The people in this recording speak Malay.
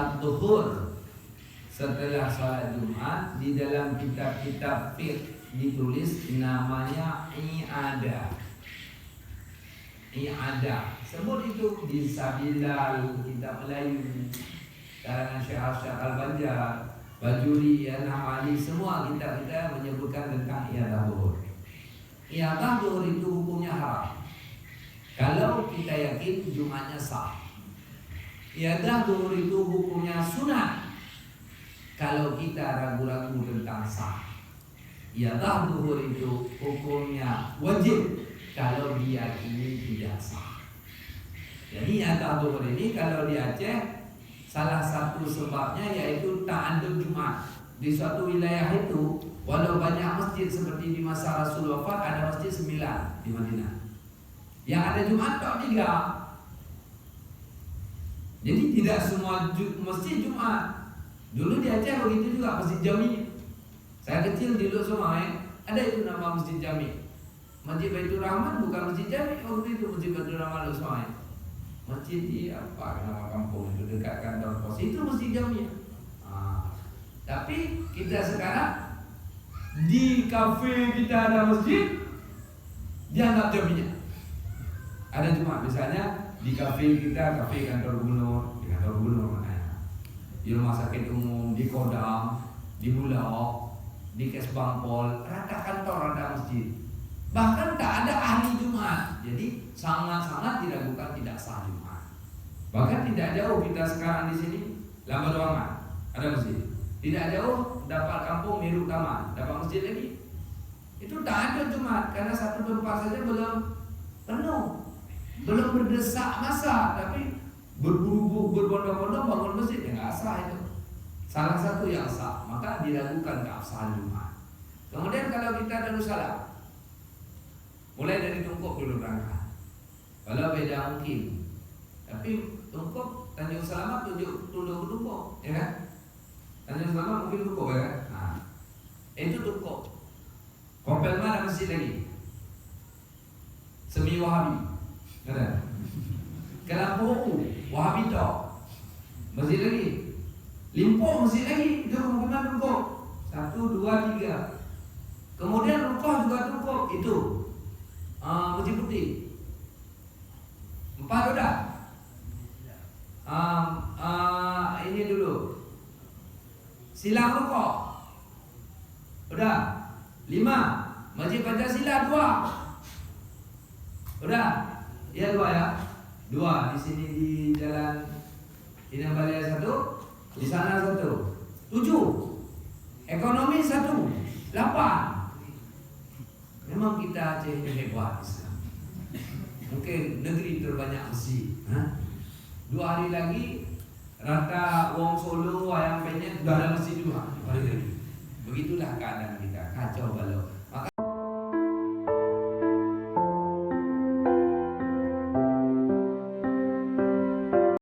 salat zuhur setelah salat Jumat di dalam kitab-kitab fiqh ditulis namanya i'adah. I'adah. Sebut itu di Sabilal, kitab Melayu, karangan Syekh Al-Banjar, Bajuri, An-Namali, semua kitab-kitab menyebutkan tentang i'adah zuhur. I'adah zuhur itu hukumnya haram kalau kita yakin Jumatnya sah. I'adah zuhur itu hukumnya sunat kalau kita ragu-ragu tentang sah. I'adah zuhur itu hukumnya wajib kalau diyakini tidak sah. Jadi i'adah zuhur ini kalau di Aceh, salah satu sebabnya yaitu ta'addud Jumat. Di suatu wilayah itu, walau banyak masjid seperti di masa Rasul wafat, ada masjid 9 di Madinah. Yang ada Jumat tak 3. Jadi tidak semua masjid Jumat. Dulu di Aceh begitu juga, Masjid Jami. Saya kecil di Luk Somai, ada itu nama Masjid Jami. Masjid Baitur Rahman bukan Masjid Jami, waktu itu Masjid Baitur Rahman Luk Somai. Masjid di apa nama kampung itu dekat kantor pos itu Masjid Jami. Tapi kita sekarang di kafe kita ada masjid, dianggap jaminya. Ada Jumat misalnya di kafe kita, kafe kantor gubernur, di kantor gubernur maknanya, di rumah sakit umum, di Kodam, di Bulog, di Kesbangpol, rata kantor ada masjid. Bahkan tak ada ahli Jumat. Jadi sangat-sangat diragukan tidak sah Jumat. Bahkan tidak jauh kita sekarang di sini, Lambat Wangan ada masjid. Tidak jauh dapat kampung Miru Taman, dapat masjid lagi. Itu tak ada Jumat karena satu tempat saja belum penuh, belum berdesak masa, tapi berbondong-bondong bangun masjid yang nggak sah itu. Salah satu yang sah, maka diragukan keabsahan Jumat. Kemudian kalau kita Darussalam, mulai dari Tungkuk dulu berangkat. Kalau beda mungkin, tapi Tungkuk Tanjung Selamat tunjuk Tungkuk, ya kan? Tanjung Selamat mungkin Tungkuk, ya kan? Nah, itu Tungkuk. Kompelma ada masjid lagi, Semi Wahabi, ada. Kelampu Wahabi tok, masjid lagi. Limpo masjid lagi, itu kemudian Tungkuk 1, 2, 3. Kemudian Rukoh juga Tungkuk itu. Masjid Putih 4 udah. Ini dulu Silang Rukoh udah 5. Masjid Pancasila 2 udah. Ya 2 ya. 2 di sini di Jalan Inang Balai 1, di sana 1. 7. Ekonomi 1. 8. Memang kita Aceh hebat Islam. Mungkin negeri terbanyak masjid. 2 hari lagi rata Wong Solo, Wayang Penyet sudah ada masjid juga. Begitulah keadaan kita, kacau balau.